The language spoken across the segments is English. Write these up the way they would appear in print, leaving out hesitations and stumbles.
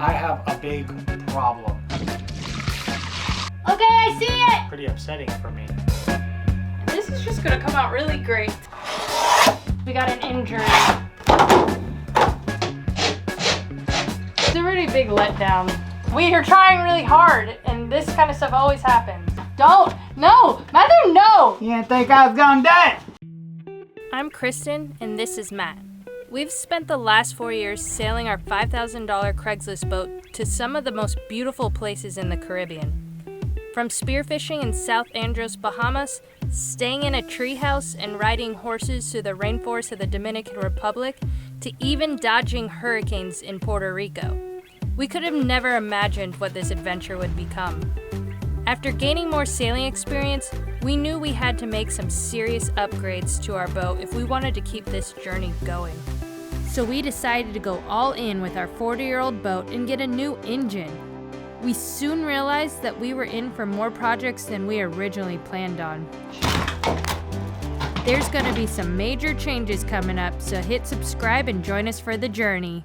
I have a big problem. Okay, I see it! Pretty upsetting for me. This is just gonna come out really great. We got an injury. It's a really big letdown. We are trying really hard, and this kind of stuff always happens. Don't! No! Matthew, no! You didn't think I was gonna die? I'm Kristen, and this is Matt. We've spent the last 4 years sailing our $5,000 Craigslist boat to some of the most beautiful places in the Caribbean. From spearfishing in South Andros, Bahamas, staying in a treehouse and riding horses through the rainforest of the Dominican Republic, to even dodging hurricanes in Puerto Rico. We could have never imagined what this adventure would become. After gaining more sailing experience, we knew we had to make some serious upgrades to our boat if we wanted to keep this journey going. So we decided to go all in with our 40-year-old boat and get a new engine. We soon realized that we were in for more projects than we originally planned on. There's going to be some major changes coming up, so hit subscribe and join us for the journey.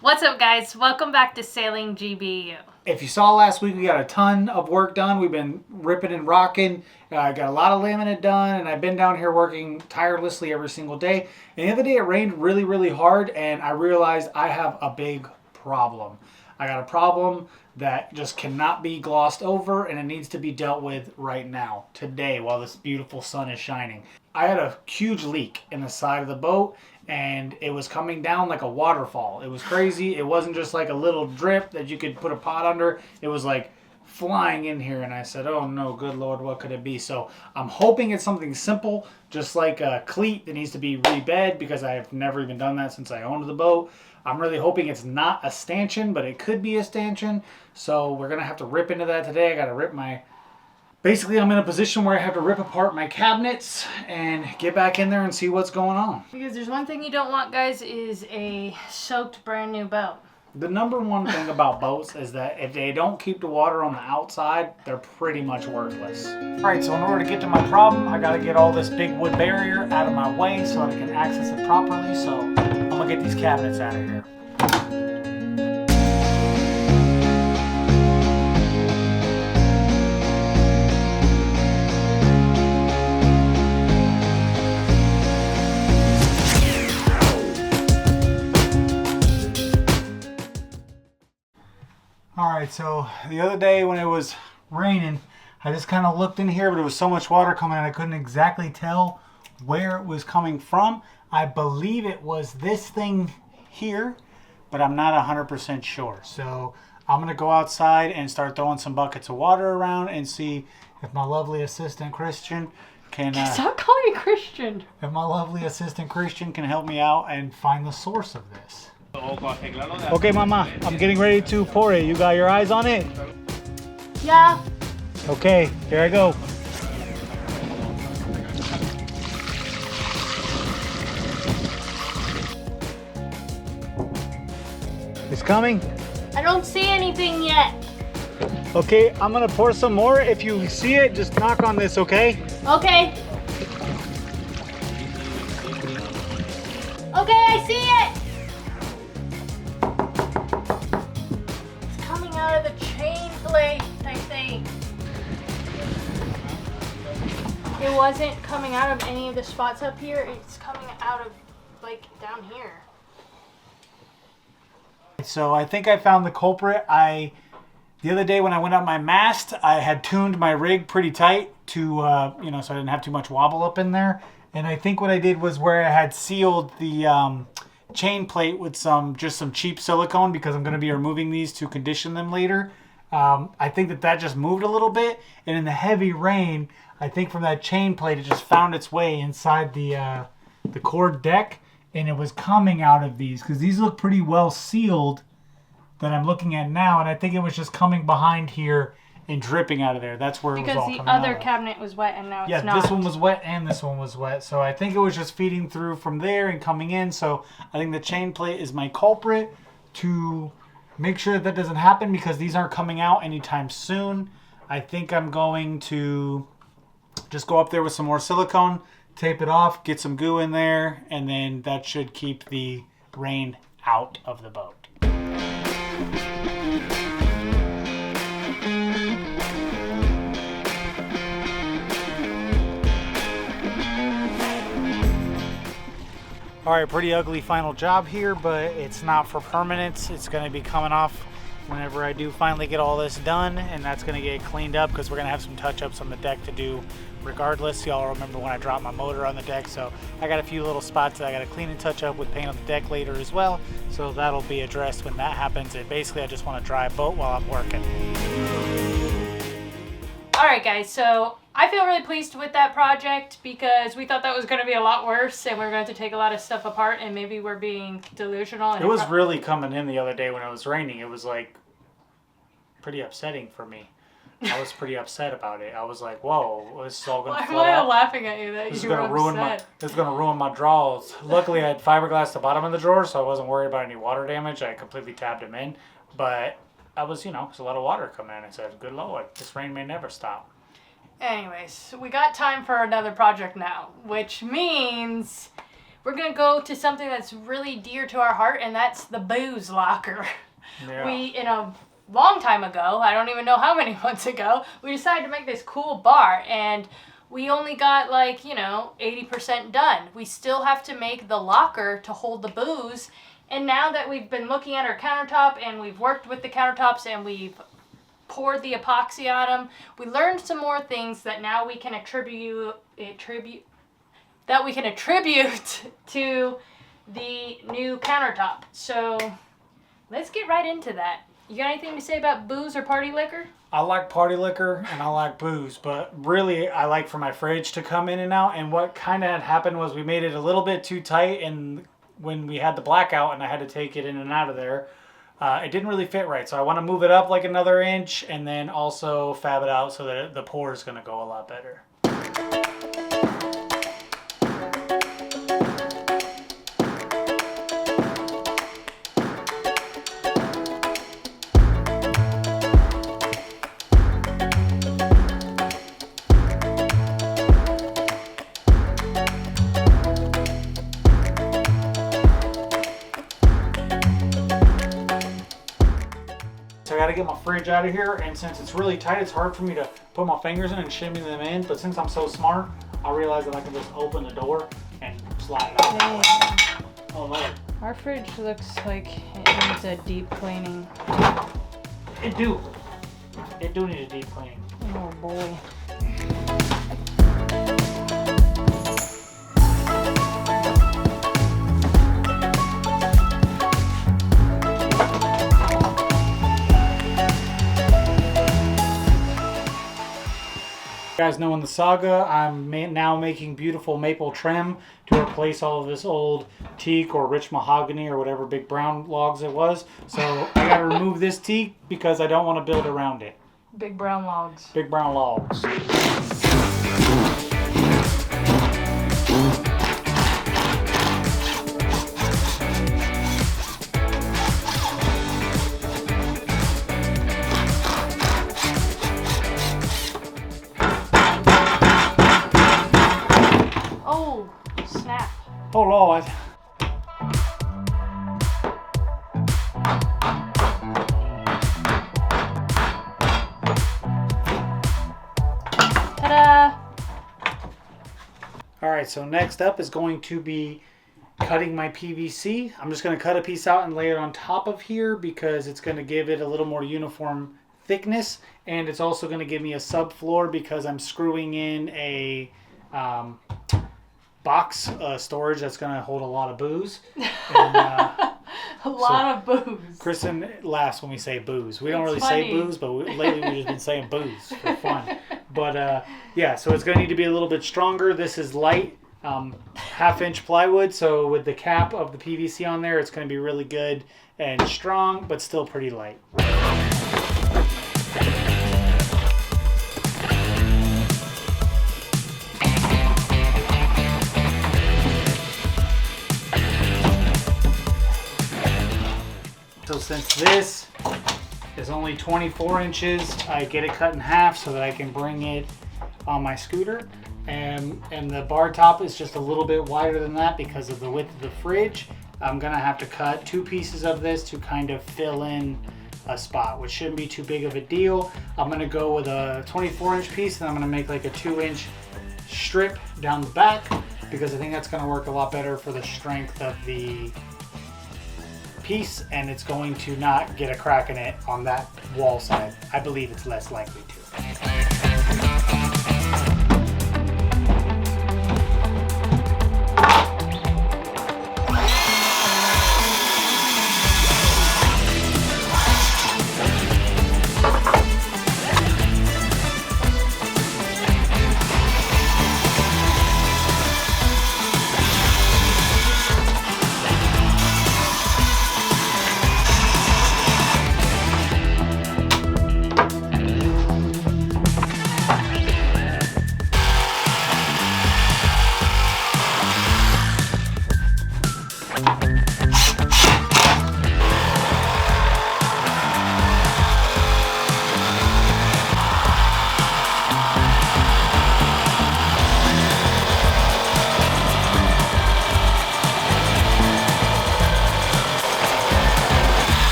What's up, guys? Welcome back to Sailing GBU. If you saw last week, we got a ton of work done. We've been ripping and rocking. I got a lot of laminate done, and I've been down here working tirelessly every single day. And the other day, it rained really, really hard, and I realized I have a big problem. I got a problem that just cannot be glossed over, and it needs to be dealt with right now, today, while this beautiful sun is shining. I had a huge leak in the side of the boat, and it was coming down like a waterfall. It was crazy. It wasn't just like a little drip that you could put a pot under. It was like flying in here, and I said, oh no, good Lord, what could it be? So I'm hoping it's something simple, just like a cleat that needs to be rebed, because I've never even done that since I owned the boat. I'm really hoping it's not a stanchion, but it could be a stanchion. So we're going to have to rip into that today. I got to rip my... Basically, I'm in a position where I have to rip apart my cabinets and get back in there and see what's going on. Because there's one thing you don't want, guys, is a soaked brand new boat. The number one thing about boats is that if they don't keep the water on the outside, they're pretty much worthless. All right, so in order to get to my problem, I got to get all this big wood barrier out of my way so that I can access it properly. So I'm going to get these cabinets out of here. Alright, so the other day when it was raining, I just kind of looked in here, but there was so much water coming in I couldn't exactly tell where it was coming from. I believe it was this thing here, but I'm not 100% sure. So I'm going to go outside and start throwing some buckets of water around and see if my lovely assistant Christian can... Stop calling me Christian. If my lovely assistant Christian can help me out and find the source of this. Okay, Mama, I'm getting ready to pour it. You got your eyes on it? Yeah. Okay, here I go. It's coming? I don't see anything yet. Okay, I'm gonna pour some more. If you see it, just knock on this, okay? Okay. Okay, I see it. Out of the chain plate, I think. It wasn't coming out of any of the spots up here. It's coming out of like down here. So I think I found the culprit. The other day when I went up my mast, I had tuned my rig pretty tight to so I didn't have too much wobble up in there. And I think what I did was where I had sealed the chain plate with just some cheap silicone, because I'm going to be removing these to condition them later. I think that just moved a little bit, and in the heavy rain, I think from that chain plate it just found its way inside the cord deck, and it was coming out of these, because these look pretty well sealed that I'm looking at now, and I think it was just coming behind here and dripping out of there. That's where it was all coming out. Because the other cabinet was wet and now it's not. Yeah, this one was wet and this one was wet. So I think it was just feeding through from there and coming in. So I think the chain plate is my culprit to make sure that doesn't happen, because these aren't coming out anytime soon. I think I'm going to just go up there with some more silicone, tape it off, get some goo in there, and then that should keep the rain out of the boat. All right, pretty ugly final job here, but it's not for permanence. It's going to be coming off whenever I do finally get all this done, and that's going to get cleaned up because we're going to have some touch-ups on the deck to do regardless. Y'all remember when I dropped my motor on the deck, so I got a few little spots that I got to clean and touch up with paint on the deck later as well, so that'll be addressed when that happens. And basically I just want to dry a boat while I'm working. All right, guys, so I feel really pleased with that project because we thought that was going to be a lot worse and we are going to take a lot of stuff apart, and maybe we're being delusional. And it was really coming in the other day when it was raining. It was like pretty upsetting for me. I was pretty upset about it. I was like, whoa, this is all going to flood Why am out. I laughing at you that This is you going were to ruin upset? this is going to ruin my drawers. Luckily, I had fiberglass at the bottom of the drawer, so I wasn't worried about any water damage. I completely tabbed them in. But I was, there's a lot of water coming in. I said, good Lord, this rain may never stop. Anyways, we got time for another project now, which means we're going to go to something that's really dear to our heart, and that's the booze locker. Yeah. In a long time ago, I don't even know how many months ago, we decided to make this cool bar, and we only got 80% done. We still have to make the locker to hold the booze, and now that we've been looking at our countertop and we've worked with the countertops and we've poured the epoxy on them, we learned some more things that now we can attribute to the new countertop. So let's get right into that. You got anything to say about booze or party liquor? I like party liquor and I like booze, but really I like for my fridge to come in and out. And what kind of had happened was we made it a little bit too tight, and when we had the blackout and I had to take it in and out of there, it didn't really fit right. So I want to move it up like another inch and then also fab it out so that the pour is going to go a lot better. So I got to get my fridge out of here, and since it's really tight, it's hard for me to put my fingers in and shimmy them in, but since I'm so smart, I realize that I can just open the door and slide it out that way. Oh Lord. Our fridge looks like it needs a deep cleaning. It do need a deep cleaning. Oh boy. You guys know in the Saga, I'm now making beautiful maple trim to replace all of this old teak or rich mahogany or whatever big brown logs it was. So I gotta remove this teak because I don't want to build around it. Big brown logs. Big brown logs. Oh, snap. Oh Lord. Ta-da! Alright, so next up is going to be cutting my PVC. I'm just going to cut a piece out and lay it on top of here because it's going to give it a little more uniform thickness, and it's also going to give me a subfloor because I'm screwing in a box storage that's going to hold a lot of booze. And, A lot of booze. Kristen laughs when we say booze. We don't It's really funny. say booze, but lately we've just been saying booze for fun. But yeah, so it's going to need to be a little bit stronger. This is light, 1/2-inch plywood. So with the cap of the PVC on there, it's going to be really good and strong, but still pretty light. So since this is only 24 inches, I get it cut in half so that I can bring it on my scooter. And the bar top is just a little bit wider than that because of the width of the fridge. I'm gonna have to cut 2 pieces of this to kind of fill in a spot, which shouldn't be too big of a deal. I'm gonna go with a 24-inch piece, and I'm gonna make like a 2-inch strip down the back, because I think that's going to work a lot better for the strength of the piece, and it's going to not get a crack in it on that wall side. I believe it's less likely to.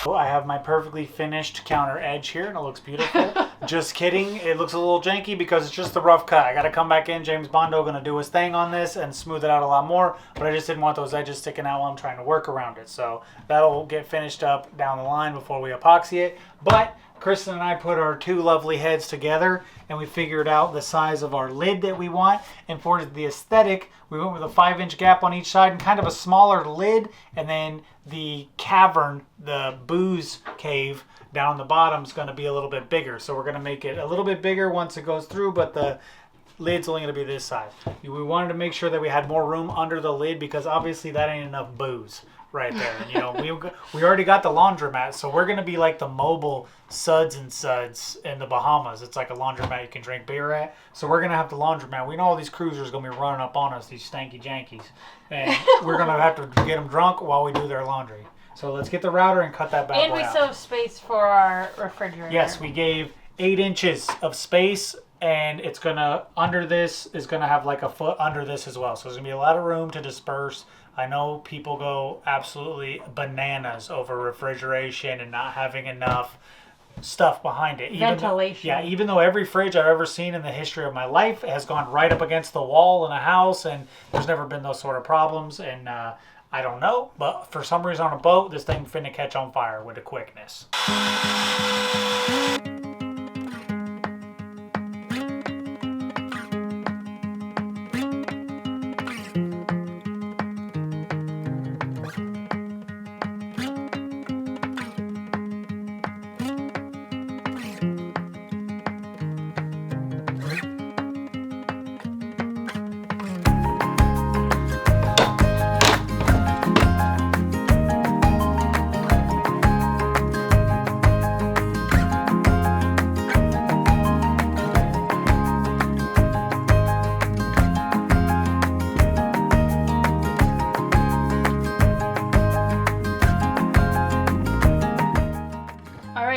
I have my perfectly finished counter edge here, and it looks beautiful. Just kidding. It looks a little janky because it's just the rough cut. I got to come back in. James Bondo going to do his thing on this and smooth it out a lot more, but I just didn't want those edges sticking out while I'm trying to work around it. So that'll get finished up down the line before we epoxy it. But Kristen and I put our two lovely heads together, and we figured out the size of our lid that we want. And for the aesthetic, we went with a 5-inch gap on each side and kind of a smaller lid, and then the cavern, the booze cave down the bottom is going to be a little bit bigger. So we're going to make it a little bit bigger once it goes through, but the lid's only going to be this size. We wanted to make sure that we had more room under the lid because obviously that ain't enough booze right there. And, you know, we already got the laundromat, so we're going to be like the mobile Suds and Suds in the Bahamas. It's like a laundromat you can drink beer at. So we're going to have the laundromat. We know all these cruisers going to be running up on us, these stanky jankies. And we're going to have to get them drunk while we do their laundry. So let's get the router and cut that bad boy out. And we still have space for our refrigerator. Yes, we gave 8 inches of space, and it's going to, under this, is going to have like a foot under this as well. So there's going to be a lot of room to disperse. I know people go absolutely bananas over refrigeration and not having enough stuff behind it. Ventilation. Even though every fridge I've ever seen in the history of my life has gone right up against the wall in a house, and there's never been those sort of problems. And I don't know, but for some reason on a boat, this thing finna catch on fire with a quickness.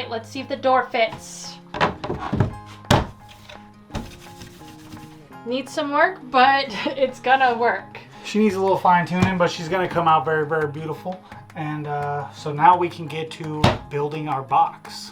Let's see if the door fits. Needs some work, but it's gonna work. She needs a little fine tuning, but she's gonna come out very, very beautiful. And so now we can get to building our box.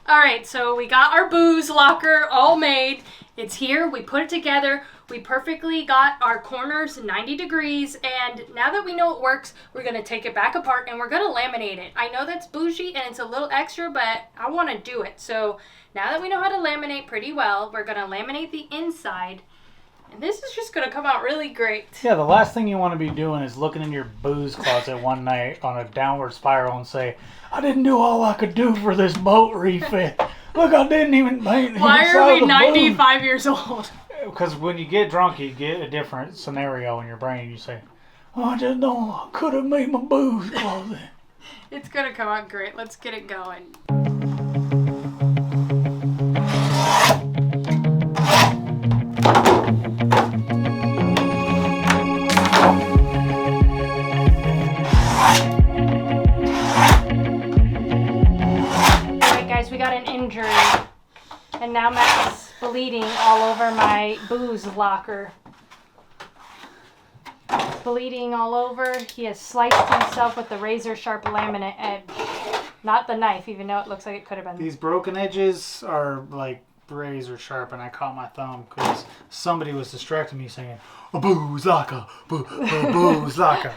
Alright, so we got our booze locker all made. It's here. We put it together. We perfectly got our corners 90 degrees. And now that we know it works, we're going to take it back apart and we're going to laminate it. I know that's bougie and it's a little extra, but I want to do it. So now that we know how to laminate pretty well, we're going to laminate the inside. And this is just going to come out really great. Yeah, the last thing you want to be doing is looking in your booze closet one night on a downward spiral and say, I didn't do all I could do for this boat refit. Look, I didn't even paint the Why inside are of we the 95 years old? because when you get drunk, you get a different scenario in your brain. You say, "Oh, I just know I could have made my booze closet." It's gonna come out great. Let's get it going. Alright guys, we got an injury. And now Matt's bleeding all over my booze locker. Bleeding all over. He has sliced himself with the razor sharp laminate edge. Not the knife, even though it looks like it could have been. These broken edges are like razor sharp, and I caught my thumb because somebody was distracting me saying, "A booze locker, booze locker."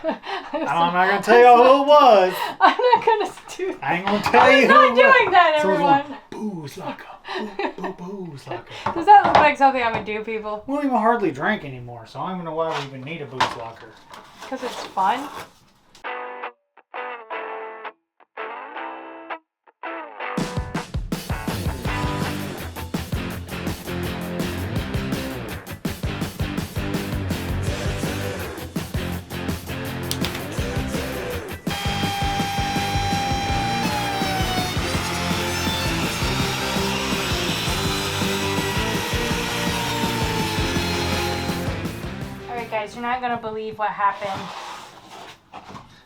I'm not gonna tell you who it was. I'm not gonna do that. I ain't gonna tell you who it was. I'm not doing that, everyone. Booze locker, booze locker. Does that look like something I would do, people? We don't even hardly drink anymore, so I don't even know why we even need a booze locker. Because it's fun. Guys, you're not gonna believe what happened.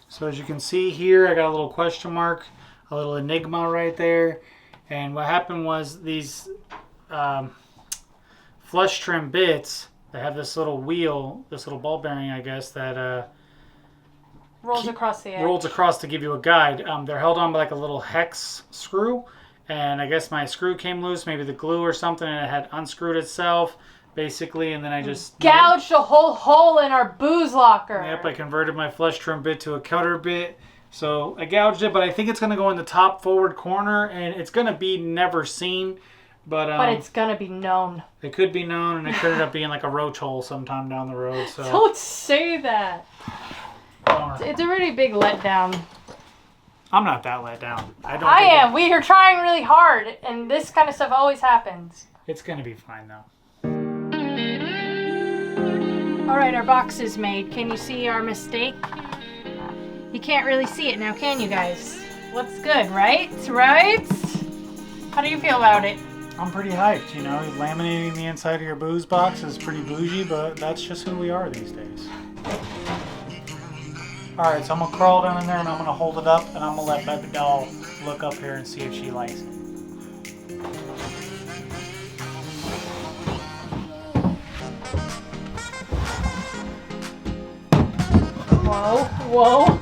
So as you can see here, I got a little question mark, a little enigma right there. And what happened was these flush trim bits, they have this little wheel, this little ball bearing, I guess, that rolls across the edge. Rolls across to give you a guide. They're held on by like a little hex screw. And I guess my screw came loose, maybe the glue or something, and it had unscrewed itself. Basically, and then I just gouged a whole hole in our booze locker. Yep, I converted my flush trim bit to a cutter bit. So I gouged it, but I think it's going to go in the top forward corner, and it's going to be never seen. But it's going to be known. It could be known, and it could end up being like a roach hole sometime down the road. So don't say that. It's a really big letdown. I'm not that let down. I am. We are trying really hard, and this kind of stuff always happens. It's going to be fine, though. Alright, our box is made. Can you see our mistake? You can't really see it now, can you guys? Looks good, right? Right? How do you feel about it? I'm pretty hyped, you know. Laminating the inside of your booze box is pretty bougie, but that's just who we are these days. Alright, so I'm going to crawl down in there and I'm going to hold it up and I'm going to let Baby Doll look up here and see if she likes it. Whoa.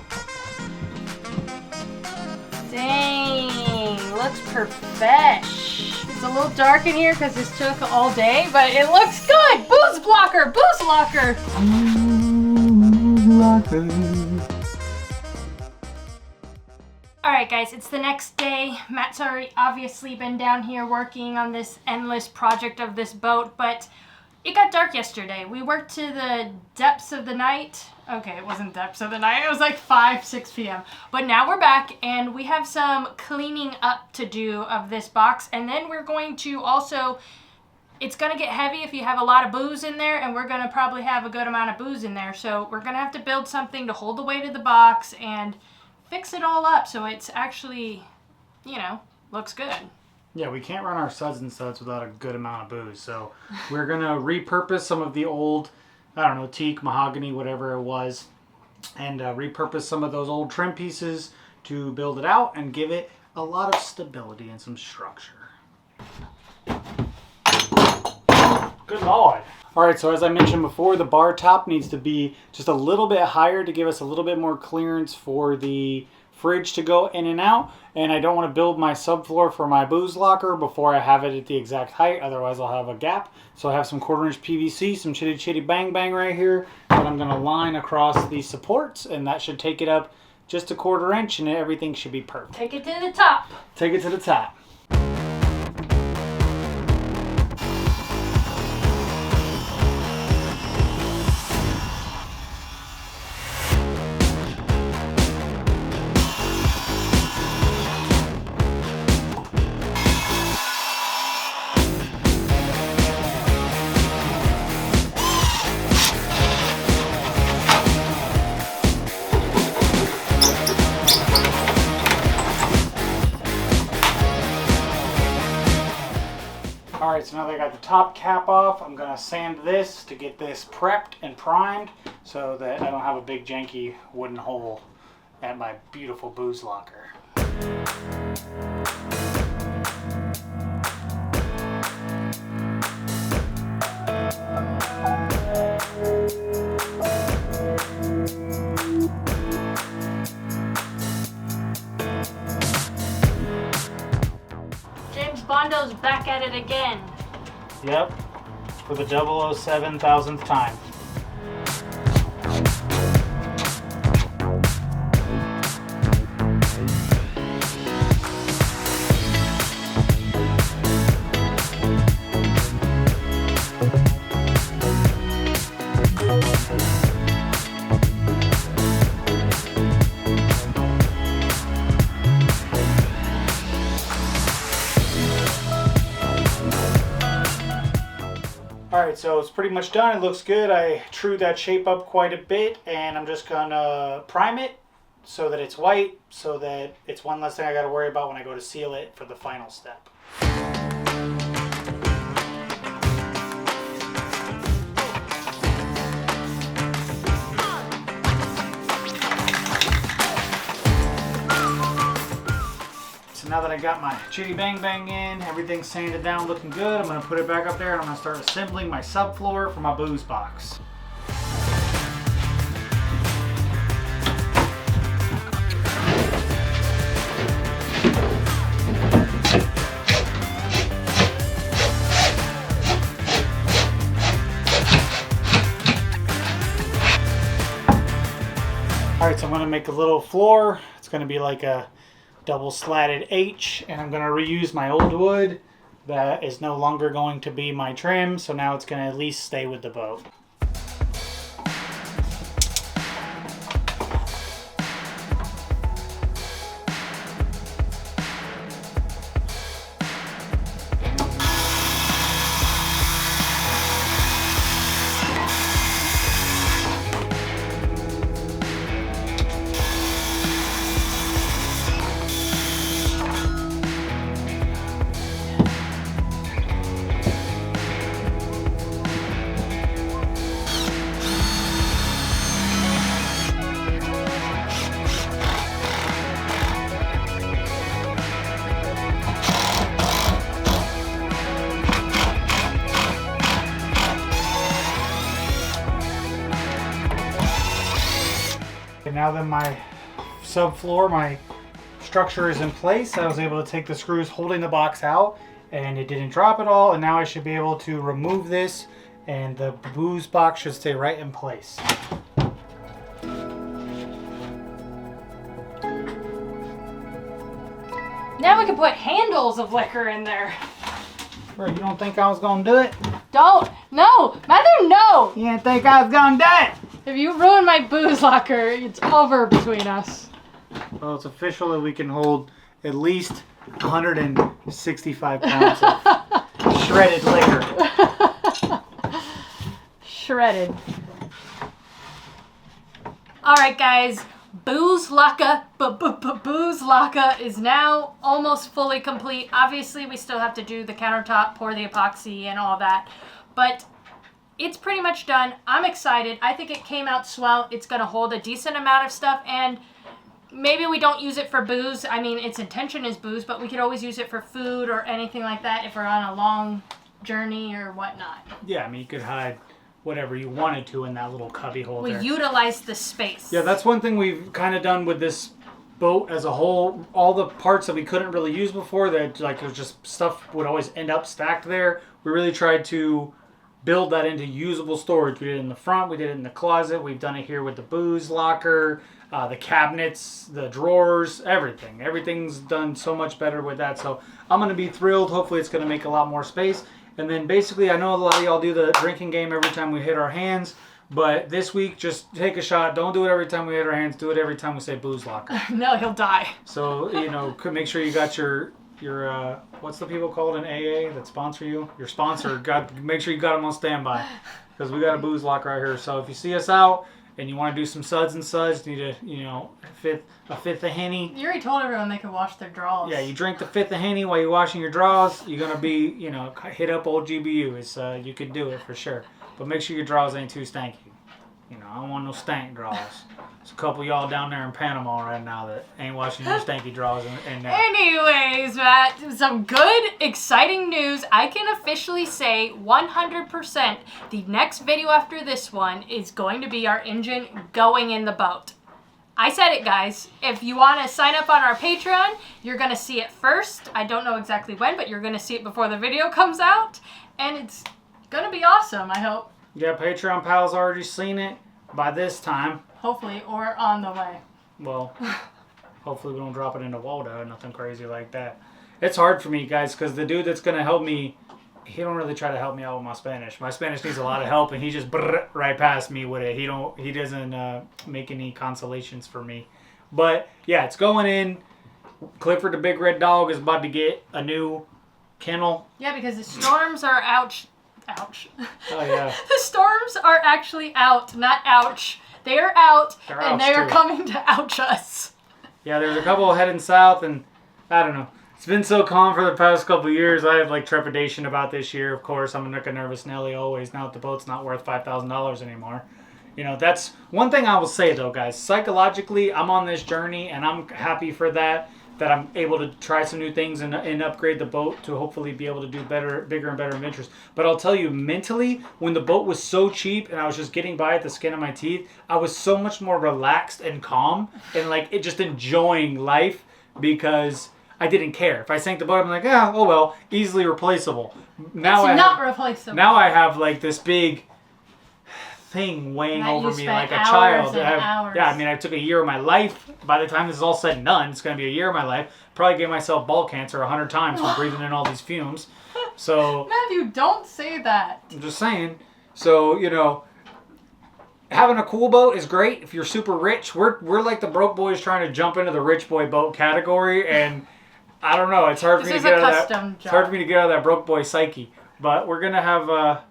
Dang, looks perfesh. It's a little dark in here because this took all day, but it looks good. Booze blocker, booze locker. Alright guys, it's the next day. Matt's already obviously been down here working on this endless project of this boat, but it got dark yesterday. We worked to the depths of the night. Okay, it wasn't depths of the night. It was like 6 p.m. But now we're back and we have some cleaning up to do of this box. And then we're going to also, it's going to get heavy if you have a lot of booze in there, and we're going to probably have a good amount of booze in there. So we're going to have to build something to hold the weight of the box and fix it all up so it's actually, you know, looks good. Yeah, we can't run our suds and suds without a good amount of booze. So we're going to repurpose some of the old, I don't know, teak, mahogany, whatever it was, and repurpose some of those old trim pieces to build it out and give it a lot of stability and some structure. Good Lord. All right, so as I mentioned before, the bar top needs to be just a little bit higher to give us a little bit more clearance for the fridge to go in and out, and I don't want to build my subfloor for my booze locker before I have it at the exact height, otherwise I'll have a gap. So I have some 1/4-inch PVC, some chitty chitty bang bang right here that I'm going to line across these supports, and that should take it up just a 1/4 inch and everything should be perfect. Take it to the top. Take it to the top. Alright, so now that I got the top cap off, I'm going to sand this to get this prepped and primed so that I don't have a big janky wooden hole at my beautiful booze locker. Bondo's back at it again. Yep, for the 007,000th time. Alright, so it's pretty much done. It looks good. I trued that shape up quite a bit, and I'm just gonna prime it so that it's white, so that it's one less thing I gotta worry about when I go to seal it for the final step. Now that I got my Chitty Bang Bang in, everything's sanded down, looking good, I'm going to put it back up there and I'm going to start assembling my subfloor for my booze box. Alright, so I'm going to make a little floor. It's going to be like a double slatted H, and I'm going to reuse my old wood that is no longer going to be my trim, so now it's going to at least stay with the boat. Now that my subfloor, my structure is in place, I was able to take the screws holding the box out and it didn't drop at all, and now I should be able to remove this and the booze box should stay right in place. Now we can put handles of liquor in there. Bro, you don't think I was gonna do it? Don't! No! Matthew, no! You didn't think I was gonna do it? If you ruin my booze locker, it's over between us. Well, it's official that we can hold at least 165 pounds of shredded liquor. Shredded. Alright guys, booze locker is now almost fully complete. Obviously we still have to do the countertop, pour the epoxy and all that, but it's pretty much done. I'm excited. I think it came out swell. It's going to hold a decent amount of stuff, and maybe we don't use it for booze. I mean, its intention is booze, but we could always use it for food or anything like that if we're on a long journey or whatnot. Yeah, I mean, you could hide whatever you wanted to in that little cubby hole We there. utilize the space. Yeah, that's one thing we've kind of done with this boat as a whole. All the parts that we couldn't really use before, that like it was just stuff would always end up stacked there. We really tried to build that into usable storage. We did it in the front, we did it in the closet, we've done it here with the booze locker, the cabinets, the drawers, everything. Everything's done so much better with that, so I'm going to be thrilled. Hopefully it's going to make a lot more space. And then basically, I know a lot of y'all do the drinking game every time we hit our hands, but this week, just take a shot. Don't do it every time we hit our hands. Do it every time we say booze locker. No, he'll die. So, you know, make sure you got your what's the people called in AA that sponsor you? Your sponsor. Make sure you got them on standby, because we got a booze locker right here. So if you see us out and you want to do some suds and suds, need a a fifth of Henny. You already told everyone they could wash their drawers. Yeah, you drink the fifth of Henny while you're washing your drawers, you're gonna be hit up old GBU. It's you could do it for sure, but make sure your drawers ain't too stanky. I don't want no stank drawers. There's a couple y'all down there in Panama right now that ain't washing your stanky drawers. Anyways, Matt, some good, exciting news. I can officially say 100% the next video after this one is going to be our engine going in the boat. I said it, guys. If you want to sign up on our Patreon, you're going to see it first. I don't know exactly when, but you're going to see it before the video comes out. And it's going to be awesome, I hope. Yeah, Patreon pals already seen it by this time. Hopefully, or on the way. Well, hopefully we don't drop it into Waldo or nothing crazy like that. It's hard for me, guys, because the dude that's going to help me, he don't really try to help me out with my Spanish. My Spanish needs a lot of help, and he just right past me with it. He doesn't make any consolations for me. But, yeah, it's going in. Clifford the Big Red Dog is about to get a new kennel. Yeah, because the storms are ouch. Oh, yeah. The storms are actually out, not ouch. They are out, and they are coming to ouch us. Yeah, there's a couple heading south, and I don't know. It's been so calm for the past couple of years. I have trepidation about this year. Of course, I'm a nervous Nelly always. Now that the boat's not worth $5,000 anymore. That's one thing I will say, though, guys. Psychologically, I'm on this journey, and I'm happy for that I'm able to try some new things and upgrade the boat to hopefully be able to do better, bigger and better adventures. But I'll tell you, mentally, when the boat was so cheap and I was just getting by at the skin of my teeth, I was so much more relaxed and calm and just enjoying life because I didn't care. If I sank the boat, I'm like, oh well, easily replaceable. Now Replaceable. Now I have this big thing weighing over me like a child. I took a year of my life. By the time this is all said and done, it's going to be a year of my life. Probably gave myself ball cancer 100 times from breathing in all these fumes. So Matthew, don't say that. I'm just saying. So, having a cool boat is great if you're super rich. We're like the broke boys trying to jump into the rich boy boat category, and I don't know. It's hard for me to get out of that. It's hard for me to get out of that broke boy psyche. But we're gonna have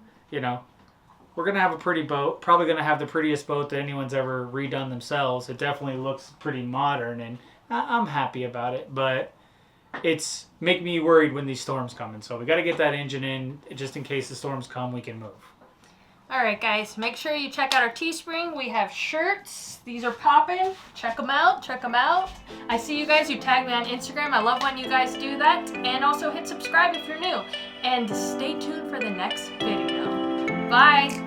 we're going to have a pretty boat. Probably going to have the prettiest boat that anyone's ever redone themselves. It definitely looks pretty modern, and I'm happy about it. But it's make me worried when these storms come in. So we got to get that engine in just in case the storms come, we can move. All right, guys. Make sure you check out our Teespring. We have shirts. These are popping. Check them out. Check them out. I see you guys who tag me on Instagram. I love when you guys do that. And also hit subscribe if you're new. And stay tuned for the next video. Bye.